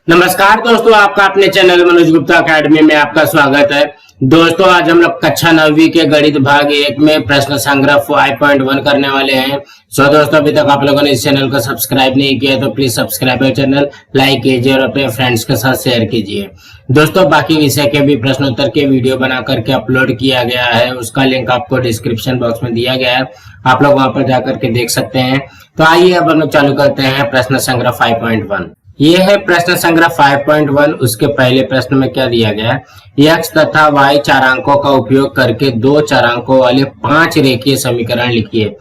नमस्कार दोस्तों, आपका अपने चैनल मनोज गुप्ता अकेडमी में आपका स्वागत है। दोस्तों, आज हम लोग कक्षा 9वीं के गणित भाग 1 में प्रश्न संग्रह 5.1 करने वाले हैं। दोस्तों, अभी तक आप लोगों ने इस चैनल को सब्सक्राइब नहीं किया तो प्लीज सब्सक्राइब चैनल, लाइक कीजिए और अपने फ्रेंड्स के साथ शेयर कीजिए। दोस्तों, बाकी विषय के भी प्रश्नोत्तर के वीडियो बना करके अपलोड किया गया है, उसका लिंक आपको डिस्क्रिप्शन बॉक्स में दिया गया है, आप लोग वहां पर जाकर के देख सकते हैं। तो आइए अब हम लोग चालू करते हैं प्रश्न संग्रह 5.1। ये है प्रश्न संग्रह 5.1। उसके पहले प्रश्न में क्या दिया गया है, x तथा y चारांकों का उपयोग करके दो चारांकों वाले 5 रेखीय समीकरण लिखिए।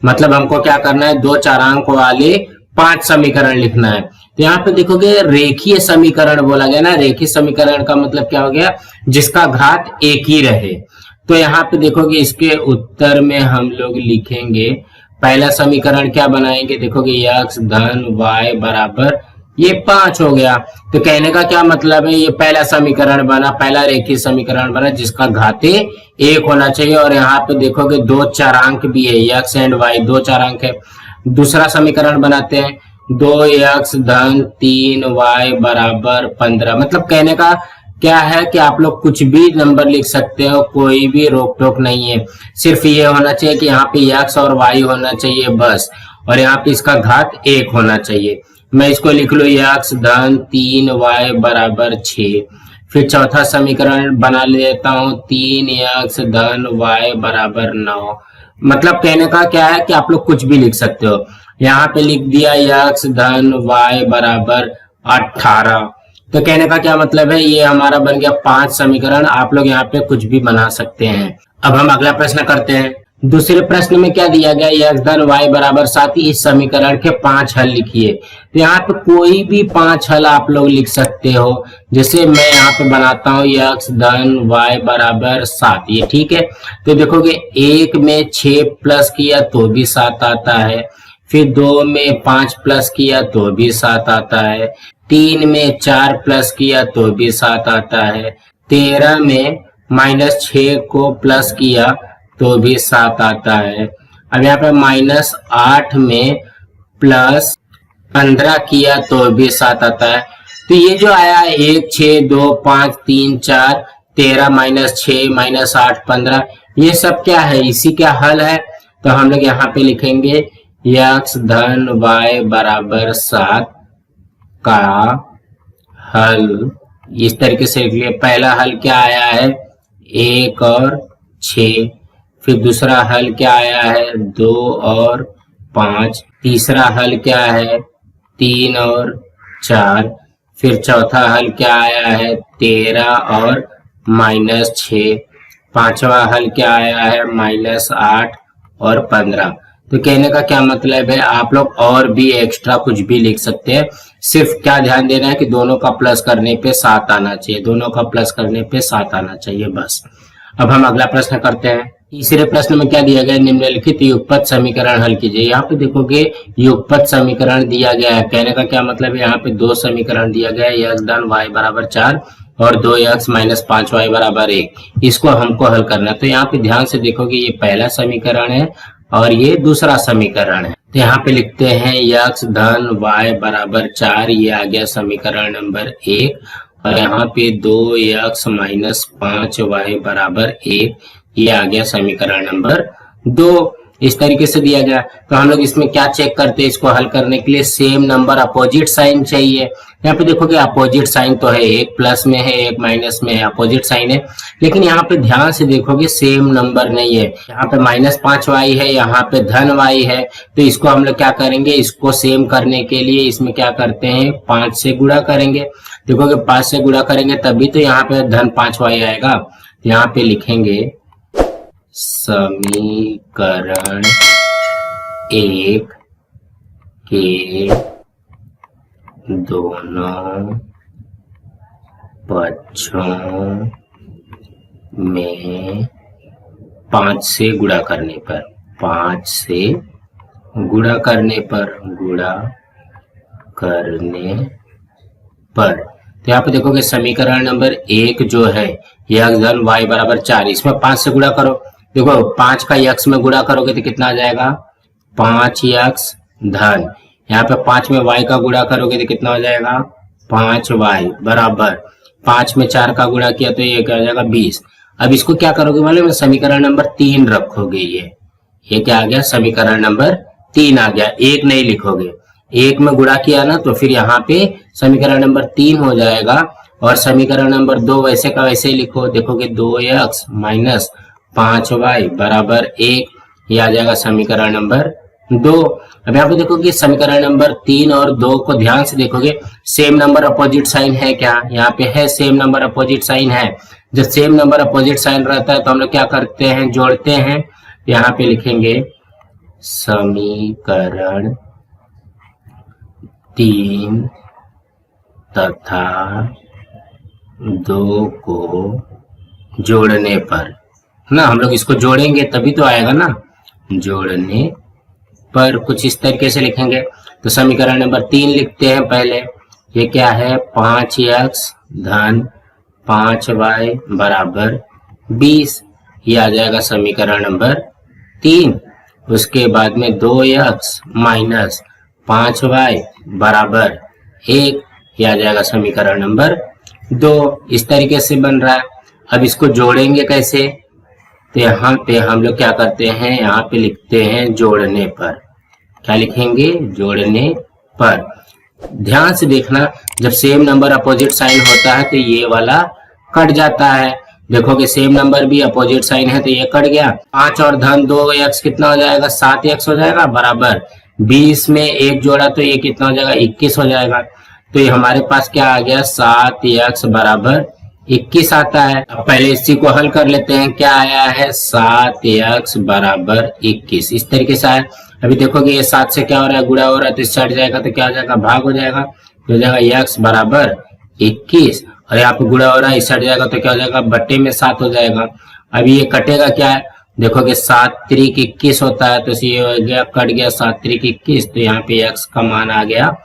मतलब हमको क्या करना है, दो चारांक वाले 5 समीकरण लिखना है। तो यहाँ पे देखोगे रेखीय समीकरण बोला गया ना। रेखीय समीकरण का मतलब क्या हो गया, जिसका घात एक ही रहे। तो यहाँ पे देखोगे इसके उत्तर में हम लोग लिखेंगे, पहला समीकरण क्या बनाएंगे, देखोगे x धन y बराबर ये 5 हो गया। तो कहने का क्या मतलब है, ये पहला समीकरण बना, पहला रेखीय समीकरण बना जिसका घाते 1 होना चाहिए। और यहाँ पे देखोगे दो चारांक भी है, x एंड y दो चारांक है। दूसरा समीकरण बनाते हैं, 2x धन 3y बराबर 15। मतलब कहने का क्या है कि आप लोग कुछ भी नंबर लिख सकते हो, कोई भी रोक टोक नहीं है। सिर्फ ये होना चाहिए कि यहाँ पे x और y होना चाहिए बस, और यहाँ पे इसका घात 1 होना चाहिए। मैं इसको लिख लू, x धन 3y बराबर 6। फिर चौथा समीकरण बना लेता हूँ, 3x धन y बराबर 9। मतलब कहने का क्या है कि आप लोग कुछ भी लिख सकते हो। यहाँ पे लिख दिया x धन y बराबर 18। तो कहने का क्या मतलब है, ये हमारा बन गया 5 समीकरण। आप लोग यहाँ पे कुछ भी बना सकते हैं। अब हम अगला प्रश्न करते हैं। दूसरे प्रश्न में क्या दिया गया, x धन y बराबर 7। इस समीकरण के 5 हल लिखिए। तो यहाँ पे कोई भी 5 हल आप लोग लिख सकते हो। जैसे मैं यहाँ पे बनाता हूँ x धन y बराबर 7, ये ठीक है। तो देखोगे 1 में 6 प्लस किया तो भी 7 आता है, फिर 2 में 5 प्लस किया तो भी 7 आता है, 3 में 4 प्लस किया तो भी 7 आता है, 13 में -6 को प्लस किया तो भी 7 आता है। अब यहाँ पे -8 में प्लस 15 किया तो भी 7 आता है। तो ये जो आया 1 6 2 5 3 4 13 -6 -8 15, ये सब क्या है, इसी का हल है। तो हम लोग यहाँ पे लिखेंगे x धन y बराबर 7 का हल इस तरीके से लिख लिया। पहला हल क्या आया है, 1 और 6। फिर दूसरा हल क्या आया है, 2 और 5। तीसरा हल क्या है, 3 और 4। फिर चौथा हल क्या आया है, 13 और -6। पांचवा हल क्या आया है, -8 और 15। तो कहने का क्या मतलब है, आप लोग और भी एक्स्ट्रा कुछ भी लिख सकते हैं। सिर्फ क्या ध्यान देना है कि दोनों का प्लस करने पे 7 आना चाहिए, दोनों का प्लस करने पे 7 आना चाहिए बस। अब हम अगला प्रश्न करते हैं। तीसरे प्रश्न में क्या दिया गया, निम्नलिखित युगपत समीकरण हल कीजिए। यहाँ पे देखोगे युगपत समीकरण दिया गया है। कहने का क्या मतलब है, यहाँ पे 2 समीकरण दिया गया है, x धन y बराबर 4 और 2x - 5y बराबर 1। इसको हमको हल करना है। तो यहाँ पे ध्यान से देखोगे, ये पहला समीकरण है और ये दूसरा समीकरण है। तो यहाँ पे लिखते हैं x धन y बराबर 4, ये आ गया समीकरण नंबर 1। और यहाँ पे 2x - 5y बराबर 1, ये आ गया समीकरण नंबर 2। इस तरीके से दिया गया। तो हम लोग इसमें क्या चेक करते हैं, इसको हल करने के लिए सेम नंबर अपोजिट साइन चाहिए। यहाँ पे देखोगे अपोजिट साइन तो है, एक प्लस में है एक माइनस में है, अपोजिट साइन है। लेकिन यहाँ पे ध्यान से देखोगे सेम नंबर नहीं है। यहाँ पे -5y है, यहाँ पे धन y है। तो इसको हम लोग क्या करेंगे, इसको सेम करने के लिए इसमें क्या करते हैं, 5 से गुणा करेंगे। देखोगे 5 से गुणा करेंगे तभी तो यहाँ पे धन 5y आएगा। यहाँ पे लिखेंगे समीकरण 1 के दोनों पक्षों में 5 से गुणा करने पर, 5 से गुणा करने पर तो यहाँ पे देखोगे समीकरण नंबर 1 जो है x धन y बराबर 4, इसमें 5 से गुणा करो। देखो 5 का x में गुणा करोगे तो कितना आ जाएगा, 5x धन, यहाँ पे 5 में y का गुणा करोगे तो कितना हो जाएगा, 5y बराबर 5 में 4 का गुणा किया तो ये क्या हो जाएगा 20। अब इसको क्या करोगे मालूम है, समीकरण नंबर 3 रखोगे। ये क्या आ गया, समीकरण नंबर 3 आ गया। एक नहीं लिखोगे, एक में गुणा किया ना तो फिर यहाँ पे समीकरण नंबर 3 हो जाएगा। और समीकरण नंबर 2 वैसे का वैसे ही लिखो, देखोगे 2x माइनस 5y बराबर 1, ये आ जाएगा समीकरण नंबर 2। अब यहाँ पे देखोगे समीकरण नंबर 3 और 2 को ध्यान से देखोगे, सेम नंबर अपोजिट साइन है क्या, यहाँ पे है सेम नंबर अपोजिट साइन है। जब सेम नंबर अपोजिट साइन रहता है तो हम लोग क्या करते हैं, जोड़ते हैं। यहाँ पे लिखेंगे समीकरण 3 तथा 2 को जोड़ने पर ना, हम लोग इसको जोड़ेंगे तभी तो आएगा ना, जोड़ने पर कुछ इस तरीके से लिखेंगे। तो समीकरण नंबर 3 लिखते हैं पहले, ये क्या है 5x धन 5y बराबर 20, ये आ जाएगा समीकरण नंबर 3। उसके बाद में 2x माइनस 5y बराबर 1, ये आ जाएगा समीकरण नंबर 2। इस तरीके से बन रहा है। अब इसको जोड़ेंगे कैसे, तो यहाँ पे हम लोग क्या करते हैं, यहाँ पे लिखते हैं जोड़ने पर। क्या लिखेंगे, जोड़ने पर। ध्यान से देखना, जब सेम नंबर अपोजिट साइन होता है तो ये वाला कट जाता है। देखोगे सेम नंबर भी अपोजिट साइन है तो ये कट गया। 5 और धन 2x कितना हो जाएगा, 7x हो जाएगा बराबर 20 में 1 जोड़ा तो ये कितना हो जाएगा, 21 हो जाएगा। तो ये हमारे पास क्या आ गया, 7x बराबर 21 आता है। अब पहले इसी को हल कर लेते हैं, क्या आया है 7x बराबर 21, इस तरीके से आया। अभी देखोगे ये 7 से क्या हो रहा है, गुणा हो रहा है तो इससे हट जाएगा तो क्या हो जाएगा, भाग हो जाएगा। तो हो जाएगा x बराबर 21 और यहाँ पे गुणा हो रहा है, इससे हट जाएगा तो क्या हो जाएगा, बट्टे में 7 हो जाएगा। अभी ये कटेगा क्या है, देखोगे 7 त्रिक 21 होता है तो ये हो गया, कट गया 7 त्रिक 21, तो यहाँ पे x का मान आ गया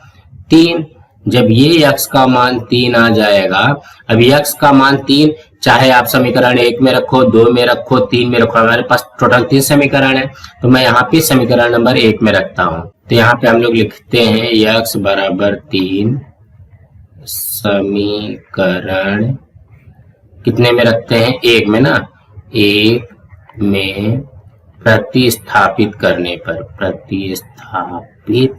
3। जब ये x का मान 3 आ जाएगा, अब x का मान 3 चाहे आप समीकरण 1 में रखो, 2 में रखो, 3 में रखो, हमारे पास टोटल 3 समीकरण है तो मैं यहाँ पे समीकरण नंबर 1 में रखता हूँ। तो यहाँ पे हम लोग लिखते हैं x बराबर 3 समीकरण कितने में रखते हैं, 1 में ना, 1 में प्रतिस्थापित करने पर, प्रतिस्थापित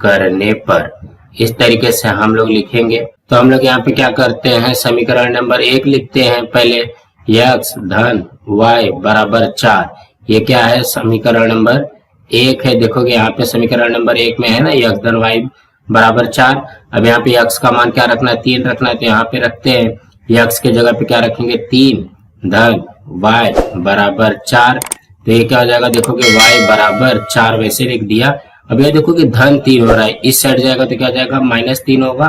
करने पर इस तरीके से हम लोग लिखेंगे। तो हम लोग यहाँ पे क्या करते हैं, समीकरण नंबर 1 लिखते हैं पहले, x धन y बराबर 4, ये क्या है समीकरण नंबर 1 है। देखोगे यहाँ पे समीकरण नंबर 1 में है ना x धन y बराबर 4। अब यहाँ पे x का मान क्या रखना है, 3 रखना है, तो यहाँ पे रखते हैं, x के जगह पे क्या रखेंगे 3 धन y बराबर 4, तो ये क्या हो जाएगा, देखोगे y बराबर 4 वैसे लिख दिया। अब ये देखो कि धन 3 हो रहा है, इस साइड जाएगा तो क्या जाएगा, -3 होगा,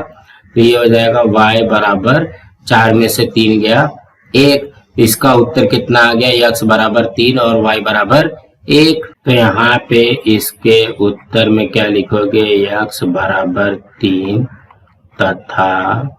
तो ये हो जाएगा y बराबर 4 में से 3 गया 1, इसका उत्तर कितना आ गया, x बराबर 3 और y बराबर 1। तो यहाँ पे इसके उत्तर में क्या लिखोगे, x बराबर 3 तथा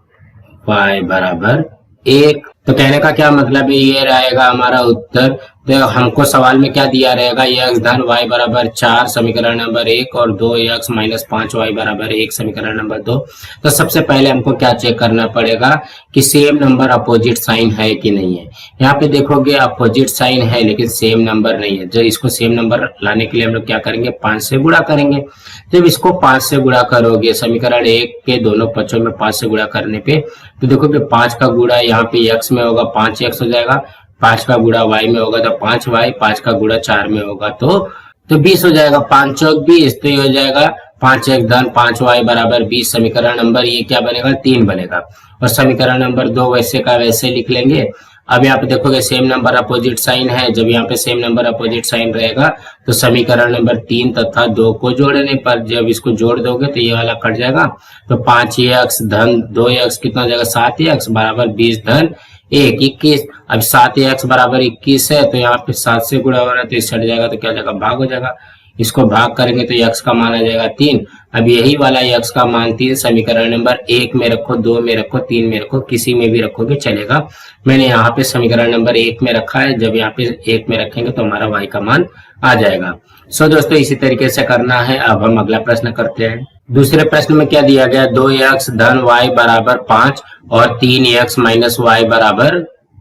y बराबर 1। तो कहने का क्या मतलब है, ये रहेगा हमारा उत्तर। तो हमको सवाल में क्या दिया रहेगा, x धन y बराबर 4 समीकरण नंबर 1 और 2x माइनस 5y बराबर 1 समीकरण नंबर 2। तो सबसे पहले हमको क्या चेक करना पड़ेगा कि सेम नंबर अपोजिट साइन है कि नहीं है। यहाँ पे देखोगे अपोजिट साइन है लेकिन सेम नंबर नहीं है। जब इसको सेम नंबर लाने के लिए हम लोग क्या करेंगे, 5 से गुणा करेंगे। जब इसको 5 से गुणा करोगे, समीकरण 1 के दोनों पक्षों में 5 से गुणा करने पे, तो देखोगे 5 का गुणा यहाँ पे x में होगा 5x हो जाएगा, 5 का गुणा y में होगा तो 5y, 5 का गुणा 4 में होगा तो 20 हो जाएगा, 5 चौक 20, तो ये हो जाएगा 5x धन 5y बराबर 20। समीकरण नंबर ये क्या बनेगा, 3 बनेगा। और समीकरण नंबर 2 वैसे का वैसे लिख लेंगे। अब यहाँ पे देखोगे सेम नंबर अपोजिट साइन है, जब यहाँ पे सेम नंबर अपोजिट साइन रहेगा तो समीकरण नंबर 3 तथा 2 को जोड़ने पर, जब इसको जोड़ दोगे तो ये वाला कट जाएगा, तो 5x धन 2x कितना हो जाएगा, 7x बराबर 20 धन 1 21। अब 7x बराबर 21 है तो यहाँ पे 7 से गुणा हो रहा है तो इस हट जाएगा तो क्या हो जाएगा, भाग हो जाएगा। इसको भाग करेंगे तो x का मान आ जाएगा 3। अब यही वाला x का मान 3 समीकरण नंबर 1 में रखो, 2 में रखो, 3 में रखो, किसी में भी रखोगे चलेगा। मैंने यहाँ पे समीकरण नंबर 1 में रखा है, जब यहाँ पे 1 में रखेंगे तो हमारा y का मान आ जाएगा। सो दोस्तों इसी तरीके से करना है। अब हम अगला प्रश्न करते हैं। दूसरे प्रश्न में क्या दिया गया, 2x धन y बराबर 5 और 3x माइनस y बराबर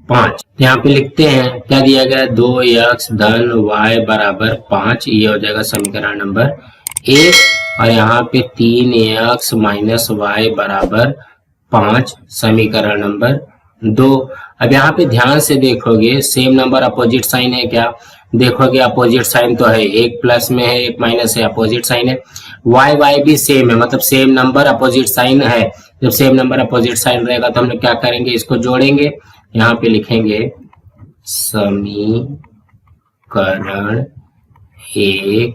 5। यहाँ पे लिखते हैं क्या दिया गया, 2x धन y बराबर 5, ये हो जाएगा समीकरण नंबर 1, और यहाँ पे 3x माइनस y बराबर 5 समीकरण नंबर 2। अब यहाँ पे ध्यान से देखोगे सेम नंबर अपोजिट साइन है क्या, देखोगे अपोजिट साइन तो है, एक प्लस में है एक माइनस है, अपोजिट साइन है। वाई वाई भी सेम है, मतलब सेम नंबर अपोजिट साइन है। जब सेम नंबर अपोजिट साइन रहेगा तो हम लोग क्या करेंगे, इसको जोड़ेंगे। यहाँ पे लिखेंगे समीकरण 1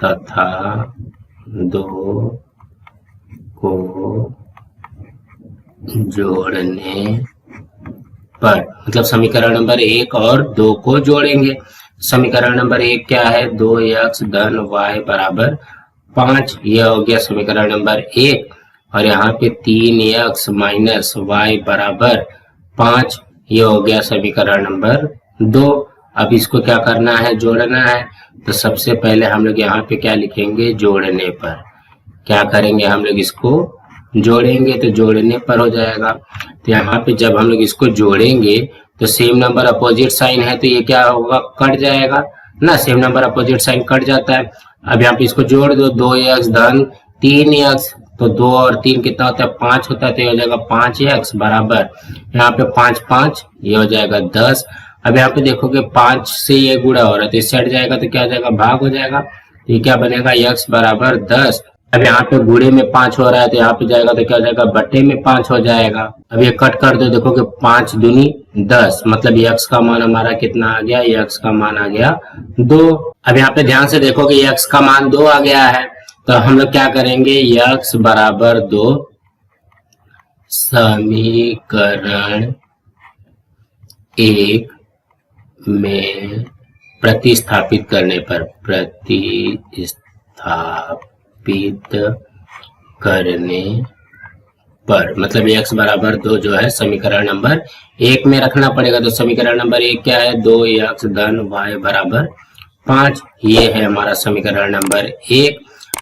तथा 2 को जोड़ने पर, मतलब समीकरण नंबर 1 और 2 को जोड़ेंगे। समीकरण नंबर 1 क्या है, 2x धन y बराबर 5, यह हो गया समीकरण नंबर 1, और यहाँ पे 3x माइनस y बराबर 5, यह हो गया समीकरण नंबर 2। अब इसको क्या करना है, जोड़ना है। तो सबसे पहले हम लोग यहाँ पे क्या लिखेंगे, जोड़ने पर। क्या करेंगे हम लोग, इसको जोड़ेंगे, तो जोड़ने पर हो जाएगा। तो यहाँ पे जब हम लोग इसको जोड़ेंगे तो सेम नंबर अपोजिट साइन है, तो ये क्या होगा, कट जाएगा ना, same number opposite sign cut जाता है। अब यहाँ पे इसको जोड़ दो, 2x धन 3x, तो 2 और 3 कितना होता है, 5 होता है, तो ये हो जाएगा 5x बराबर, यहाँ पे 5 5, ये हो जाएगा 10। अब यहाँ पे देखोगे 5 से ये गुणा हो रहा है, तो इससे हट जाएगा तो क्या हो जाएगा, भाग हो जाएगा। तो ये क्या बनेगा, x बराबर 10। अब यहाँ पे गुणे में 5 हो रहा है, तो यहाँ पे जाएगा तो क्या हो जाएगा, बट्टे में 5 हो जाएगा। अब ये कट कर दो, देखोगे 5 दूनी 10, मतलब x का मान हमारा कितना आ गया, x का मान आ गया 2। अब यहाँ पे ध्यान से देखोगे x का मान 2 आ गया है, तो हम लोग क्या करेंगे, x बराबर 2 समीकरण 1 में प्रतिस्थापित करने पर, करने पर, मतलब x बराबर 2 जो है समीकरण नंबर 1 में रखना पड़ेगा। तो समीकरण नंबर 1 क्या है, 2x धन y बराबर 5, ये है हमारा समीकरण नंबर 1।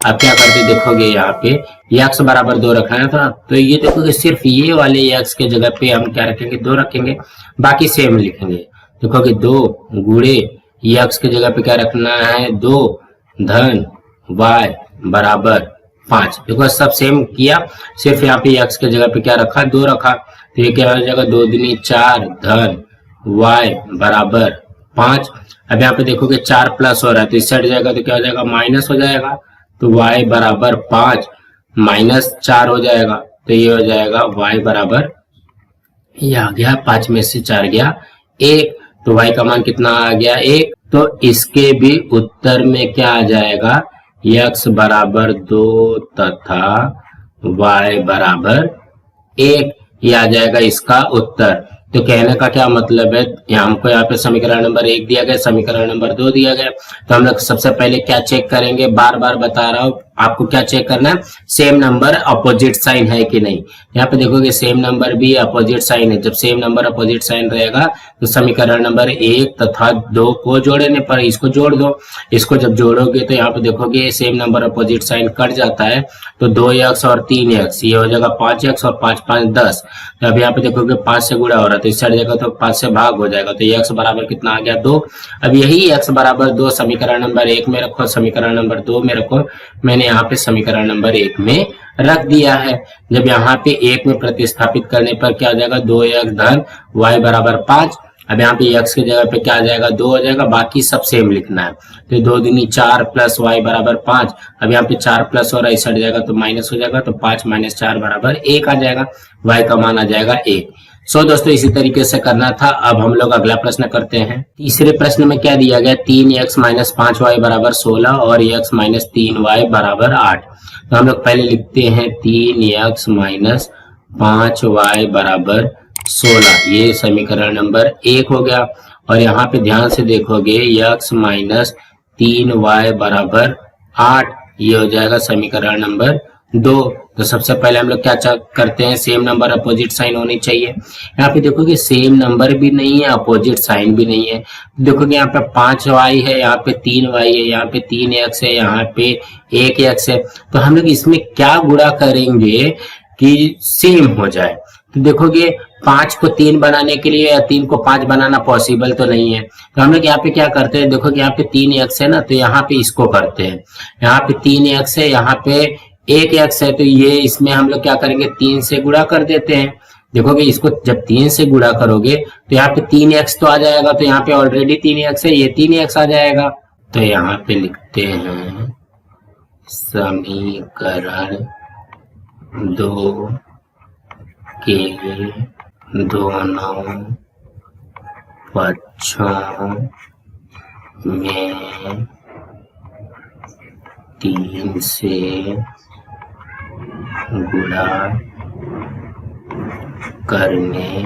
अब क्या करते देखोगे, यहाँ पे x बराबर 2 रखना था, तो ये देखोगे सिर्फ ये वाले x के जगह पे हम क्या रखेंगे, 2 रखेंगे, बाकी सेम लिखेंगे। देखोगे 2 गुणे x के जगह पे क्या रखना है, 2 धन y बराबर 5। देखो सब सेम किया, सिर्फ यहाँ पे x के जगह पे क्या रखा, 2 रखा, तो ये क्या हो जाएगा, 2 दूनी 4 धन y बराबर 5। अब यहाँ पे देखोगे 4 प्लस हो रहा है, तो इससे हट जाएगा तो क्या हो जाएगा, माइनस हो जाएगा, तो y बराबर 5 माइनस 4 हो जाएगा, तो ये हो जाएगा y बराबर, ये आ गया 5 में से 4 गया 1, तो y का मान कितना आ गया, 1। तो इसके भी उत्तर में क्या आ जाएगा, x बराबर 2 तथा y बराबर 1, ये आ जाएगा इसका उत्तर। तो कहने का क्या मतलब है, हमको यहाँ पे समीकरण नंबर 1 दिया गया, समीकरण नंबर 2 दिया गया, तो हम लोग सबसे पहले क्या चेक करेंगे, बार बार बता रहा हूँ आपको क्या चेक करना है, सेम नंबर अपोजिट साइन है कि नहीं। यहाँ पे देखोगे सेम नंबर भी अपोजिट साइन है, जब सेम नंबर अपोजिट साइन रहेगा तो समीकरण नंबर 1 तथा 2 को जोड़ने पर इसको जोड़ दो। इसको जब जोड़ोगे तो यहाँ पे देखोगे same number opposite sign cut जाता है, तो 2x और 3x, ये हो जाएगा 5x और 5 5 10। तो अब यहाँ पे देखोगे 5 से गुणा हो रहा है, तो इससे हट जाएगा तो 5 से भाग हो जाएगा, तो x बराबर कितना आ गया, 2। अब यही x बराबर 2 समीकरण नंबर 1 में रखो, समीकरण नंबर 2 में रखो, मैंने यहाँ पे समीकरण नंबर 1 में रख दिया है। जब यहाँ पे 1 में प्रतिस्थापित करने पर क्या हो जाएगा, 2x धन y बराबर 5। अब यहाँ पे x की जगह पे क्या आ जाएगा, 2 हो जाएगा, बाकी सब सेम लिखना है। तो 2 दूनी 4 प्लस y बराबर 5। अब यहाँ पे 4 प्लस हो रहा है, इस हट जाएगा तो माइनस हो जाएगा, तो 5 माइनस 4 बराबर 1 आ जाएगा, y का मान आ जाएगा 1। सो दोस्तों इसी तरीके से करना था। अब हम लोग अगला प्रश्न करते हैं। तीसरे प्रश्न में क्या दिया गया, 3x माइनस 5y बराबर 16 और x माइनस 3y बराबर 8। तो हम लोग पहले लिखते हैं 3x माइनस 5y बराबर 16, ये समीकरण नंबर 1 हो गया। और यहाँ पे ध्यान से देखोगे x माइनस 3y बराबर 8, ये हो जाएगा समीकरण नंबर 2। तो सबसे पहले हम लोग क्या करते हैं, सेम नंबर अपोजिट साइन होनी चाहिए। यहाँ पे देखोगे सेम नंबर भी नहीं है, अपोजिट साइन भी नहीं है। देखोगे यहाँ पे 5y है, यहाँ पे 3y है, यहाँ पे 3x है, यहाँ पे 1x है। तो हम लोग इसमें क्या गुणा करेंगे कि सेम हो जाए। तो देखोगे 5 को 3 बनाने के लिए या 3 को 5 बनाना पॉसिबल तो नहीं है। तो हम लोग यहाँ पे क्या करते हैं, देखोगे यहाँ पे 3x है ना, तो यहाँ पे इसको करते हैं। यहाँ पे 3x है, यहाँ पे 1x है, तो ये इसमें हम लोग क्या करेंगे, 3 से गुणा कर देते हैं। देखोगे इसको जब 3 से गुणा करोगे तो यहाँ पे 3x तो आ जाएगा, तो यहाँ पे ऑलरेडी 3x है, ये 3x आ जाएगा। तो यहाँ पे लिखते हैं समीकरण 2 के दोनों पक्षों में 3 से गुणा करने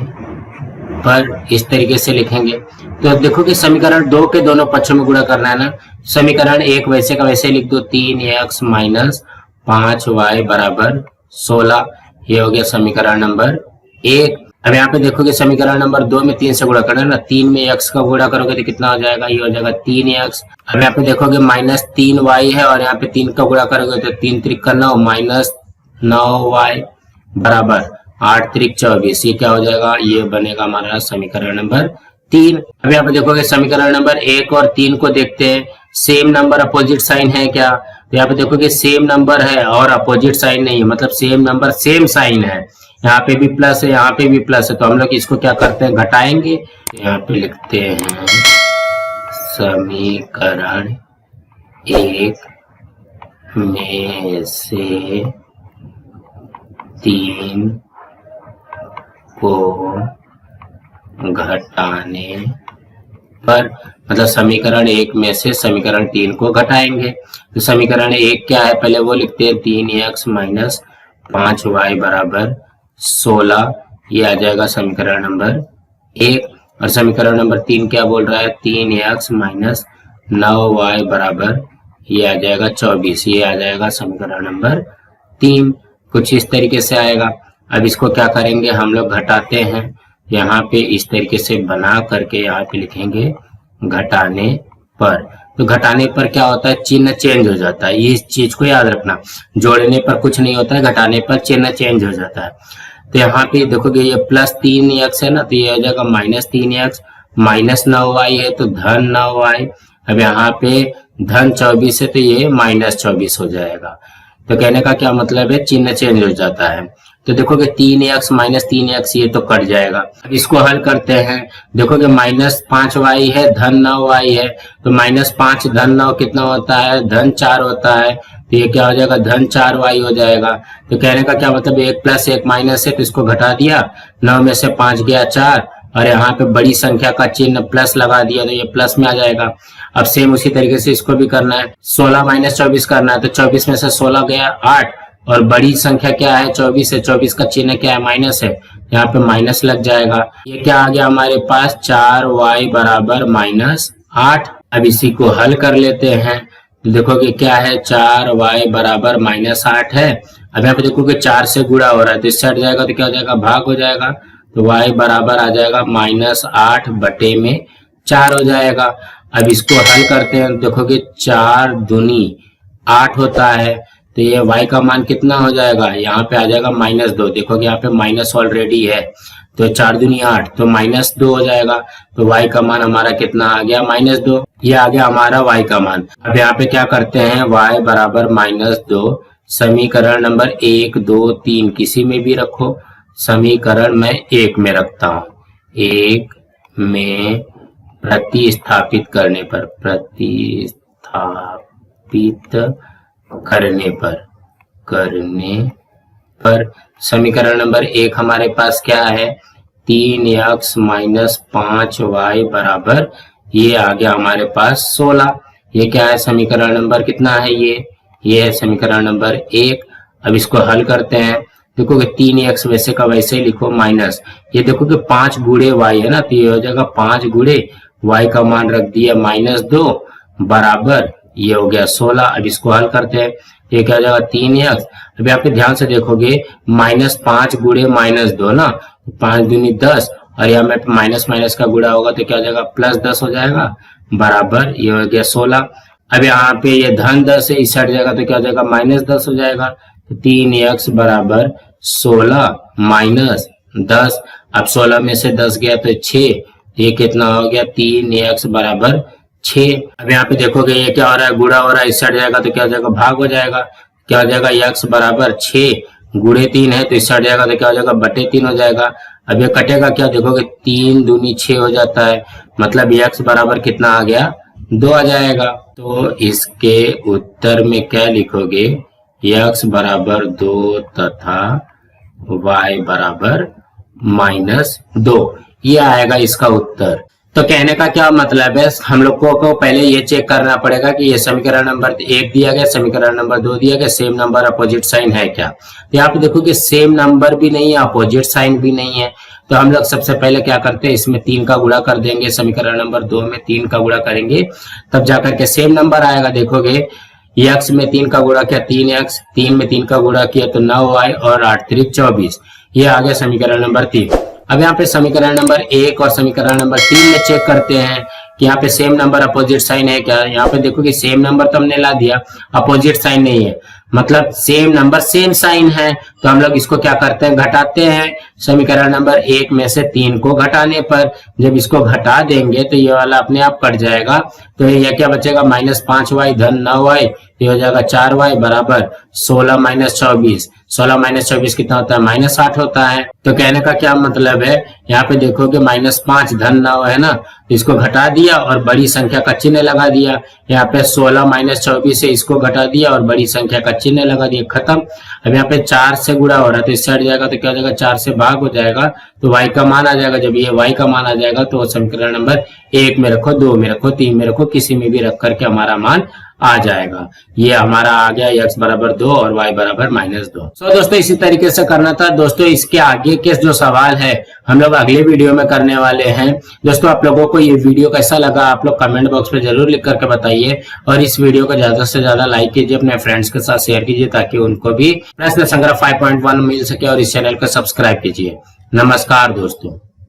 पर इस तरीके से लिखेंगे। तो देखो कि समीकरण 2 के दोनों पक्षों में गुणा करना है ना। समीकरण 1 वैसे का वैसे लिख दो, 3x माइनस 5y बराबर 16। ये हो गया समीकरण नंबर 1। अब यहाँ पे देखोगे समीकरण नंबर 2 में 3 से गुणा करना है ना, 3 में x का गुणा करोगे तो कितना हो जाएगा, ये हो जाएगा 3x। अब यहाँ पे देखोगे माइनस 3y है और यहाँ पे 3 का गुणा करोगे तो 3 त्रिक का 9 माइनस 9y बराबर 8 त्रिक 24। ये क्या हो जाएगा, ये बनेगा हमारा समीकरण नंबर 3। अब यहाँ पे देखोगे समीकरण नंबर 1 और 3 को देखते हैं, सेम नंबर अपोजिट साइन है क्या। तो यहाँ पे देखोगे सेम नंबर है और अपोजिट साइन नहीं है, मतलब सेम नंबर सेम साइन है। यहाँ पे भी प्लस है, यहाँ पे भी प्लस है, तो हम लोग इसको क्या करते हैं, घटाएंगे। यहाँ पे लिखते हैं समीकरण 1 में से 3 को घटाने पर, मतलब समीकरण 1 में से समीकरण 3 को घटाएंगे। तो समीकरण 1 क्या है, पहले वो लिखते हैं, 3x माइनस 5y बराबर 16। ये आ जाएगा समीकरण नंबर 1। और समीकरण नंबर 3 क्या बोल रहा है, 3x माइनस 9y बराबर ये आ जाएगा 24। ये आ जाएगा समीकरण नंबर 3। कुछ इस तरीके से आएगा। अब इसको क्या करेंगे, हम लोग घटाते हैं। यहाँ पे इस तरीके से बना करके यहाँ पे लिखेंगे घटाने पर। तो घटाने पर क्या होता है, चिन्ह चेंज हो जाता है। इस चीज को याद रखना, जोड़ने पर कुछ नहीं होता है, घटाने पर चिन्ह चेंज हो जाता है। तो यहाँ पे देखोगे ये प्लस 3x है ना, तो ये हो जाएगा माइनस 3x, माइनस 9y है तो धन 9y। अब यहाँ पे धन 24 है तो ये माइनस 24 हो जाएगा। तो कहने का क्या मतलब है, चिन्ह चेंज हो जाता है। तो देखोगे 3x माइनस 3x ये तो कट जाएगा। अब इसको हल करते हैं। देखोगे माइनस 5y है, धन 9y है, तो माइनस 5 धन 9 कितना होता है, धन 4 होता है। तो ये क्या हो जाएगा, धन 4y हो जाएगा। तो कहने का क्या मतलब, 1 प्लस 1 माइनस है, तो इसको घटा दिया, 9 में से 5 गया 4 और यहाँ पे बड़ी संख्या का चिन्ह प्लस लगा दिया, तो ये प्लस में आ जाएगा। अब सेम उसी तरीके से इसको भी करना है, 16 माइनस 24 करना है, तो 24 में से 16 गया 8 और बड़ी संख्या क्या है, 24 है, 24 का चिन्ह क्या है, माइनस है, यहाँ पे माइनस लग जाएगा। ये क्या आ गया हमारे पास, 4y बराबर माइनस 8। अब इसी को हल कर लेते हैं। तो देखोगे क्या है, 4y बराबर माइनस 8 है। अब यहाँ पे देखोगे 4 से गुणा हो रहा है, तो इससे हट जाएगा तो क्या हो जाएगा, भाग हो जाएगा। तो y बराबर आ जाएगा माइनस 8 बटे में 4 हो जाएगा। अब इसको हल करते हैं, देखोगे 4 दूनी 8 होता है, तो ये y का मान कितना हो जाएगा, यहाँ पे आ जाएगा माइनस 2। देखोगे यहाँ पे माइनस ऑलरेडी है, तो 4 दूनी 8, तो माइनस 2 हो जाएगा। तो y का मान हमारा कितना आ गया, माइनस 2। ये आ गया हमारा y का मान। अब यहाँ पे क्या करते हैं, y बराबर माइनस 2, समीकरण नंबर 1 2 3 किसी में भी रखो, समीकरण मैं 1 में रखता हूँ। 1 में प्रतिस्थापित करने पर समीकरण नंबर 1 हमारे पास क्या है, 3x माइनस 5y बराबर ये आ गया हमारे पास 16। ये क्या है, समीकरण नंबर कितना है, ये है समीकरण नंबर 1। अब इसको हल करते हैं। देखोगे 3x वैसे का वैसे ही लिखो माइनस, ये देखोगे 5 गुणे y है ना, तो ये हो जाएगा 5 गुणे y का मान रख दिया माइनस 2 बराबर ये हो गया 16। अब इसको हल करते हैं, ये क्या हो जाएगा 3x। अभी आप ध्यान से देखोगे -5 गुणे -2 ना, 5 दूनी 10 और यहाँ में माइनस माइनस का गुणा होगा तो क्या हो जाएगा +10 हो जाएगा, बराबर ये हो गया 16। अब यहाँ पे ये धन 10 है, इस हट जाएगा तो क्या हो जाएगा -10 हो जाएगा। तो 3x बराबर 16 -10। अब 16 में से 10 गया तो 6, ये कितना हो गया 3x बराबर 6। अब यहाँ पे देखोगे ये क्या हो रहा है, गुणा हो रहा है, इस हट जाएगा तो क्या हो जाएगा भाग हो जाएगा। क्या हो जाएगा x बराबर 6 गुणे 3 है तो इस हट जाएगा तो क्या हो जाएगा बटे 3 हो जाएगा। अब ये कटेगा क्या, देखोगे 3 दूनी 6 हो जाता है, मतलब x बराबर कितना आ गया 2 आ जाएगा। तो इसके उत्तर में क्या लिखोगे, x बराबर 2 तथा y बराबर -2, ये आएगा इसका उत्तर। तो कहने का क्या मतलब है, हम लोग को पहले ये चेक करना पड़ेगा कि ये समीकरण नंबर 1 दिया गया, समीकरण नंबर 2 दिया गया, सेम नंबर अपोजिट साइन है क्या। तो यहाँ पे देखो कि सेम नंबर भी नहीं है, अपोजिट साइन भी नहीं है। तो हम लोग सबसे पहले क्या करते हैं, इसमें 3 का गुणा कर देंगे, समीकरण नंबर 2 में 3 का गुणा करेंगे, तब जाकर के सेम नंबर आएगा। देखोगे x में 3 का गुणा किया 3x, 3 में 3 का गुणा किया तो 9y और 8 3 24, ये आ गया समीकरण नंबर 3। अब यहाँ पे समीकरण नंबर 1 और समीकरण नंबर 3 में चेक करते हैं कि यहाँ पे सेम नंबर अपोजिट साइन है क्या। यहाँ पे देखो कि सेम नंबर तो हमने ला दिया, अपोजिट साइन नहीं है, मतलब सेम नंबर सेम साइन है। तो हम लोग इसको क्या करते हैं, घटाते हैं। समीकरण नंबर 1 में से 3 को घटाने पर जब इसको घटा देंगे तो ये वाला अपने आप कट जाएगा। तो ये क्या बचेगा, -5y धन 9y, ये हो जाएगा 4y बराबर 16 -24। 16 -24 कितना होता है, -8 होता है। तो कहने का क्या मतलब है, यहाँ पे देखोगे -5 धन 9 है ना, तो इसको घटा दिया और बड़ी संख्या का चिन्ह लगा दिया। यहाँ पे 16 -24 से इसको घटा दिया और बड़ी संख्या का चिन्ह लगा दिया, खत्म। अब यहाँ पे 4 से गुणा हो रहा है तो इससे हट जाएगा तो क्या हो जाएगा 4 से भाग हो जाएगा, तो y का मान आ जाएगा। जब ये y का मान आ जाएगा तो समीकरण नंबर 1 में रखो, 2 में रखो, 3 में रखो, किसी में भी रख करके हमारा मान आ जाएगा। ये हमारा आ गया x बराबर 2 और y बराबर -2। तो दोस्तों इसी तरीके से करना था। दोस्तों इसके आगे के जो सवाल है हम लोग अगले वीडियो में करने वाले हैं। दोस्तों आप लोगों को ये वीडियो कैसा लगा आप लोग कमेंट बॉक्स में जरूर लिख करके बताइए, और इस वीडियो को ज्यादा से ज्यादा लाइक कीजिए, अपने फ्रेंड्स के साथ शेयर कीजिए ताकि उनको भी प्रश्न संग्रह 5.1 मिल सके, और इस चैनल को सब्सक्राइब कीजिए। नमस्कार दोस्तों।